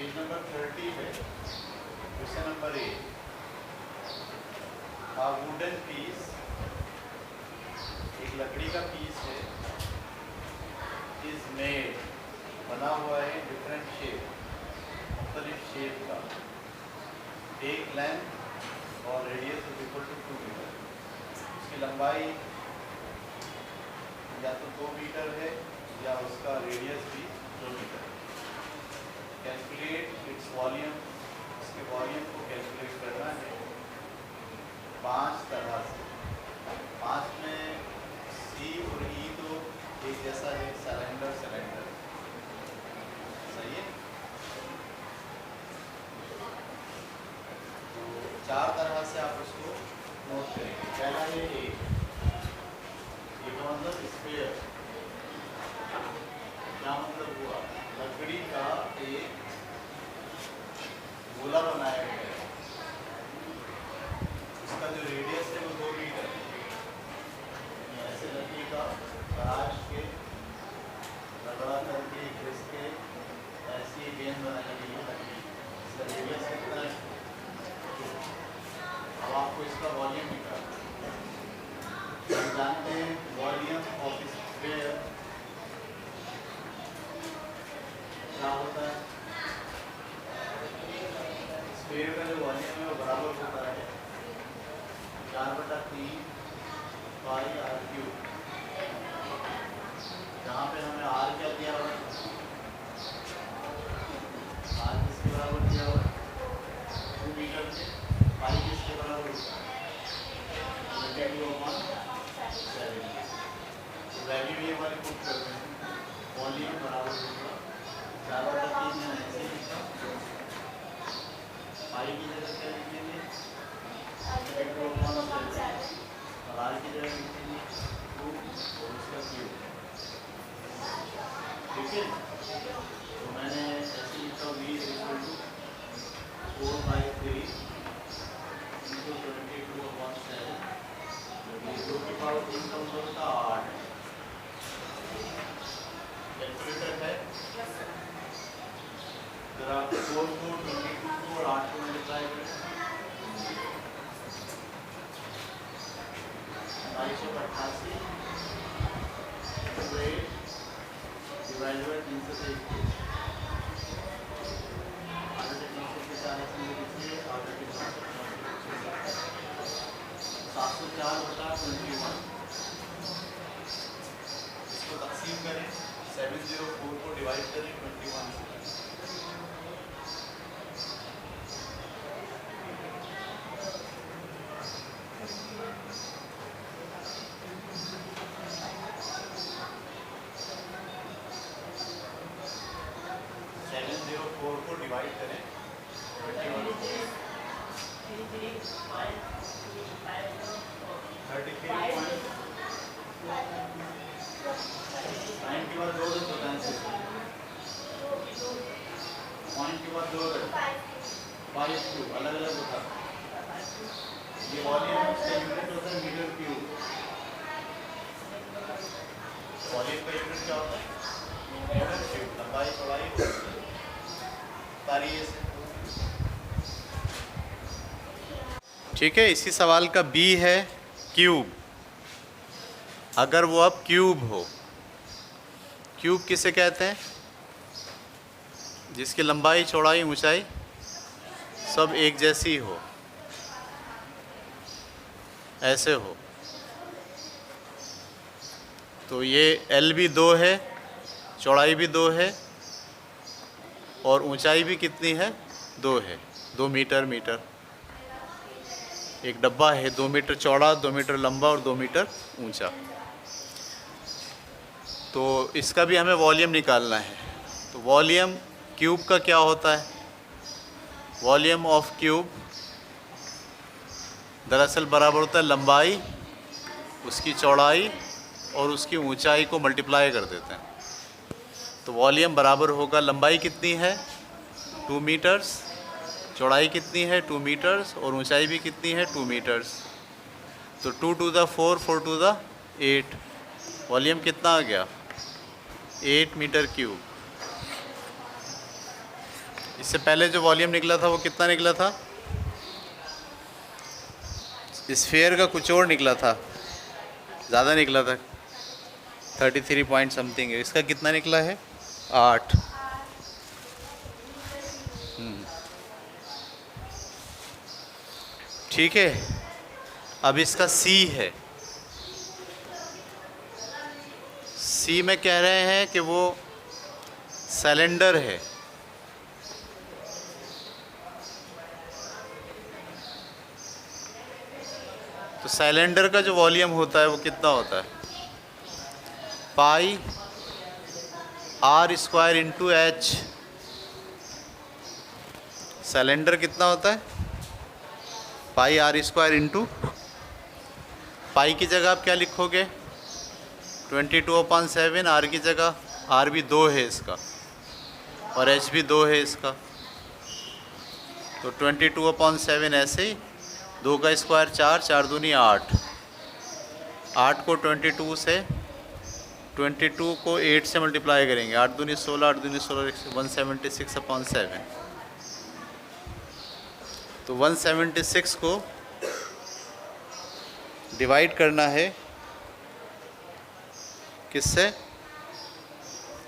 Page number 30 है, question number 8। A wooden piece, एक लकड़ी का पीस है, इज मेड, बना हुआ है, डिफरेंट शेप, मुख्तलिफ शेप का, टेक लेंथ और radius is equal to 2 metre. उसकी लंबाई या तो 2 मीटर है या उसका रेडियस भी 2 मीटर है। कैलकुलेट इट्स वॉल्यूम, इसके वॉल्यूम को कैलकुलेट करना है 5 तरह से। 5 में सी और ई तो एक जैसा है, सिलेंडर सिलेंडर, सही है। तो 4 तरह से आप उसको नोट करेंगे। पहला है ए, ये का मतलब स्फीयर, क्या मतलब हुआ, लकड़ी का एक गोला बनाया गया है, उसका जो रेडियस है वो 2 मीटर है। ऐसे लकड़ी का तराश के, रगड़ा करके, घिस के ऐसी गेंद बनाई गई है लकड़ी, इसका रेडियस कितना है। अब आपको इसका वॉल्यूम निकालना है। हम जानते हैं वॉल्यूम ऑफ स्फीयर क्या होता है। स्फीयर का जो वॉल्यूम है वो बराबर होता है 4/3 पाई आर क्यूब। जहाँ पे हमें आर क्या दिया हुआ है, आर किसके बराबर दिया हुआ है 2 मीटर से, पाई किसके बराबर होता है 22/7। वैल्यू ये वाली पुट करते हैं, वॉल्यूम बराबर होगा 4/3 में ऐसे लिखा, पाई की जगह क्या लिखेंगे 22/7 और आर की जगह लिखेंगे 2 और उसका क्यूब, ठीक है। तो मैंने ऐसे लिखा v = 4/3 × 22/7, ये 2 की पावर 3 का मतलब होता है 8। कैलकुलेटर है, जरा 4 को 22 और 8 को मल्टीप्लाई करें, 288 डिवाइडेड बाय 323, आधा 340 में लिखिए, आधा 704/21। इसको तकसीम करें, 704 को डिवाइड करें 21 से। को डिवाइड करें 21 से, 9 के बाद 2 पॉइंट के बाद 2 5 क्यूब अलग अलग होता है। ये वॉल्यूम का यूनिट होता है मीटर क्यूब। वॉल्यूम का यूनिट क्या होता है मीटर क्यूब, लंबाई चौड़ाई तारीख से, ठीक है। इसी सवाल का बी है क्यूब। अगर वो अब क्यूब हो, क्यूब किसे कहते हैं, जिसकी लंबाई चौड़ाई ऊंचाई सब एक जैसी हो, ऐसे हो। तो ये एल भी 2 है, चौड़ाई भी 2 है और ऊंचाई भी कितनी है 2 है, 2 मीटर। एक डब्बा है 2 मीटर चौड़ा, 2 मीटर लंबा और 2 मीटर ऊंचा। तो इसका भी हमें वॉल्यूम निकालना है। तो वॉल्यूम क्यूब का क्या होता है, वॉल्यूम ऑफ क्यूब दरअसल बराबर होता है लंबाई, उसकी चौड़ाई और उसकी ऊंचाई को मल्टीप्लाई कर देते हैं। तो वॉल्यूम बराबर होगा, लंबाई कितनी है 2 मीटर्स, चौड़ाई कितनी है 2 मीटर्स और ऊंचाई भी कितनी है 2 मीटर्स। तो 2 to the 4, 4 to the 8, volume कितना आ गया 8 मीटर क्यूब। इससे पहले जो वॉल्यूम निकला था वो कितना निकला था? स्फीयर का कुछ और निकला था, ज़्यादा निकला था, 33 पॉइंट समथिंग है। इसका कितना निकला है? 8। ठीक है। अब इसका सी है। सी में कह रहे हैं कि वो सिलेंडर है। तो सिलेंडर का जो वॉल्यूम होता है वो कितना होता है? Pi r square into H. Cylinder कितना होता है? Pi r square into, pi की जगह आप क्या लिखोगे? 22/7। आर की जगह, आर भी 2 है इसका और एच भी 2 है इसका, तो 22/7 ऐसे ही। 2 का स्क्वायर 4, 4 दूनी 8। 8 को 22 से, 22 को 8 से मल्टीप्लाई करेंगे। 8 दूनी 16, 8 दूनी 16, 176/7। तो 176 को डिवाइड करना है किससे?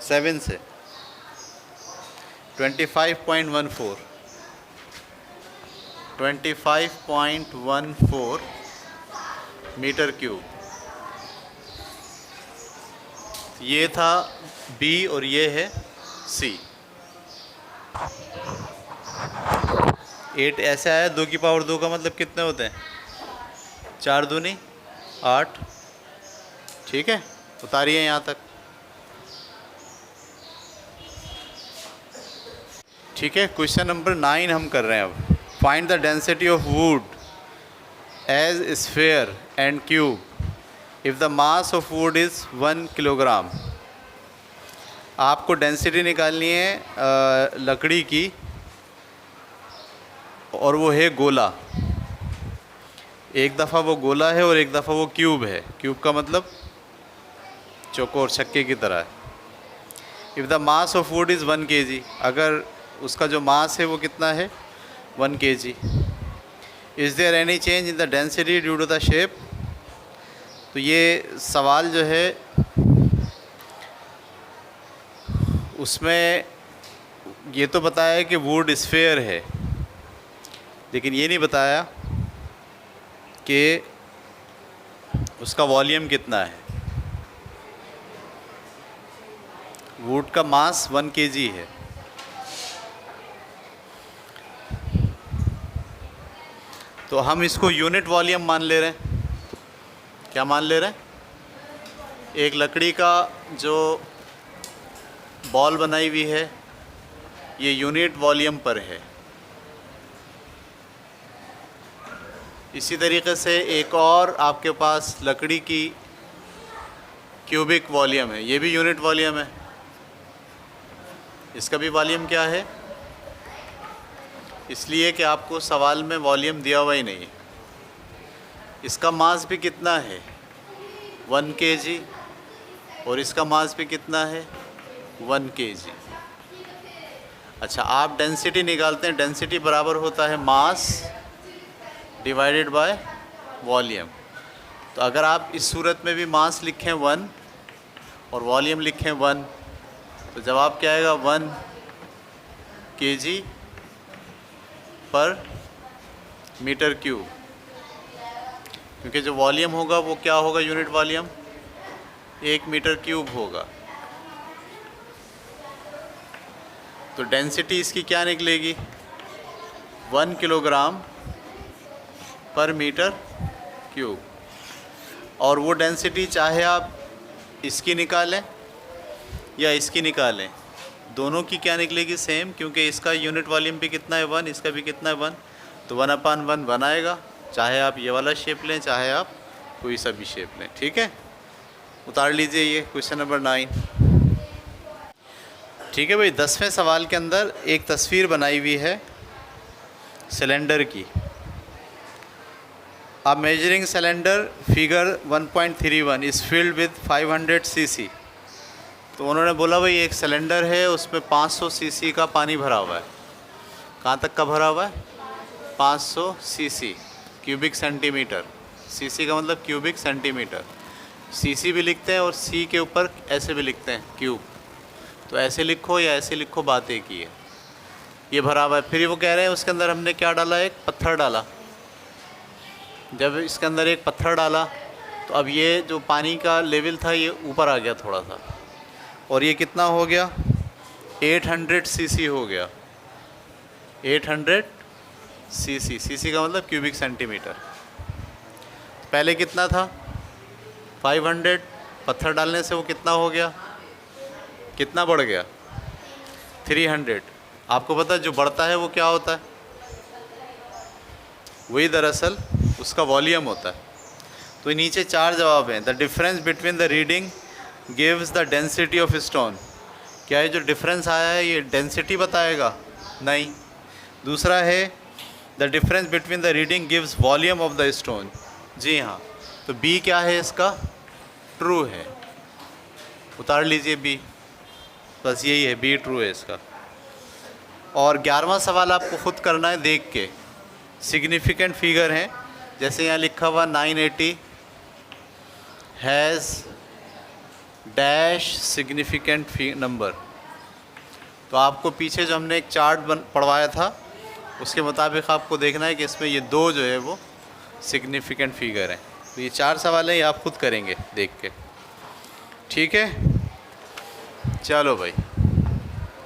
7 से। 25.14 मीटर क्यूब। ये था बी और ये है सी। 8 ऐसे आया। 2 की पावर 2 का मतलब कितने होते हैं? 4 दूनी 8। ठीक है, उतारिए यहाँ तक। ठीक है, क्वेश्चन नंबर 9 हम कर रहे हैं अब। Find the density of wood as sphere and cube if the mass of wood is 1 kilogram. आपको डेंसिटी निकालनी है लकड़ी की, और वो है गोला। एक दफ़ा वो गोला है और एक दफ़ा वो क्यूब है। क्यूब का मतलब चौकोर, छक्के की तरह है। If the mass of wood is 1 kg, अगर उसका जो मास है वो कितना है? 1 kg। Is there any change in the density due to the shape? तो ये सवाल जो है उसमें ये तो बताया कि वुड स्फीयर है, लेकिन ये नहीं बताया कि उसका वॉल्यूम कितना है। वुड का मास 1 kg है। तो हम इसको यूनिट वॉल्यूम मान ले रहे हैं। क्या मान ले रहे हैं? एक लकड़ी का जो बॉल बनाई हुई है ये यूनिट वॉल्यूम पर है। इसी तरीके से एक और आपके पास लकड़ी की क्यूबिक वॉल्यूम है, ये भी यूनिट वॉल्यूम है। इसका भी वॉल्यूम क्या है? इसलिए कि आपको सवाल में वॉल्यूम दिया हुआ ही नहीं है। इसका मास भी कितना है? 1 kg, और इसका मास भी कितना है? 1 kg। अच्छा, आप डेंसिटी निकालते हैं। डेंसिटी बराबर होता है मास डिवाइडेड बाय वॉल्यूम। तो अगर आप इस सूरत में भी मास लिखें 1 और वॉल्यूम लिखें 1, तो जवाब क्या आएगा? 1 kg पर मीटर क्यूब। क्योंकि जो वॉल्यूम होगा वो क्या होगा? यूनिट वॉल्यूम 1 मीटर क्यूब होगा। तो डेंसिटी इसकी क्या निकलेगी? 1 किलोग्राम पर मीटर क्यूब। और वो डेंसिटी चाहे आप इसकी निकालें या इसकी निकालें, दोनों की क्या निकलेगी? सेम, क्योंकि इसका यूनिट वॉल्यूम भी कितना है? 1। इसका भी कितना है? 1। तो 1/1 बनाएगा, चाहे आप ये वाला शेप लें चाहे आप कोई सा भी शेप लें। ठीक है, उतार लीजिए ये क्वेश्चन नंबर 9। ठीक है भाई, 10वें सवाल के अंदर एक तस्वीर बनाई हुई है सिलेंडर की। अब measuring cylinder figure 1.31 is filled with 500 cc। तो उन्होंने बोला भाई एक सिलेंडर है, उसमें 500 cc का पानी भरा हुआ है। कहाँ तक का भरा हुआ है? 500 सीसी, क्यूबिक सेंटीमीटर। सीसी का मतलब क्यूबिक सेंटीमीटर। सीसी भी लिखते हैं और सी के ऊपर ऐसे भी लिखते हैं क्यूब। तो ऐसे लिखो या ऐसे लिखो, बात एक ही है। ये भरा हुआ है। फिर वो कह रहे हैं उसके अंदर हमने क्या डाला? एक पत्थर डाला। जब इसके अंदर एक पत्थर डाला तो अब ये जो पानी का लेवल था ये ऊपर आ गया थोड़ा सा, और ये कितना हो गया? 800 सीसी हो गया। 800 सीसी। सीसी का मतलब क्यूबिक सेंटीमीटर। पहले कितना था? 500। पत्थर डालने से वो कितना हो गया? कितना बढ़ गया? 300। आपको पता है जो बढ़ता है वो क्या होता है? वही दरअसल उसका वॉल्यूम होता है। तो नीचे 4 जवाब हैं। The difference between the reading gives the density of stone. क्या ये जो डिफरेंस आया है ये डेंसिटी बताएगा? नहीं। दूसरा है the difference between the reading gives volume of the stone. जी हाँ। तो बी क्या है इसका? ट्रू है। उतार लीजिए बी। बस यही है, बी ट्रू है इसका। और 11वां सवाल आपको खुद करना है देख के। सिग्निफिकेंट फिगर हैं, जैसे यहाँ लिखा हुआ 980 हैज़ डैश सिग्निफिकेंट नंबर। तो आपको पीछे जो हमने एक चार्ट पढ़वाया था उसके मुताबिक आपको देखना है कि इसमें ये 2 जो है वो सिग्निफिकेंट फिगर हैं। तो ये 4 सवाल हैं, ये आप खुद करेंगे देख के। ठीक है, चलो भाई।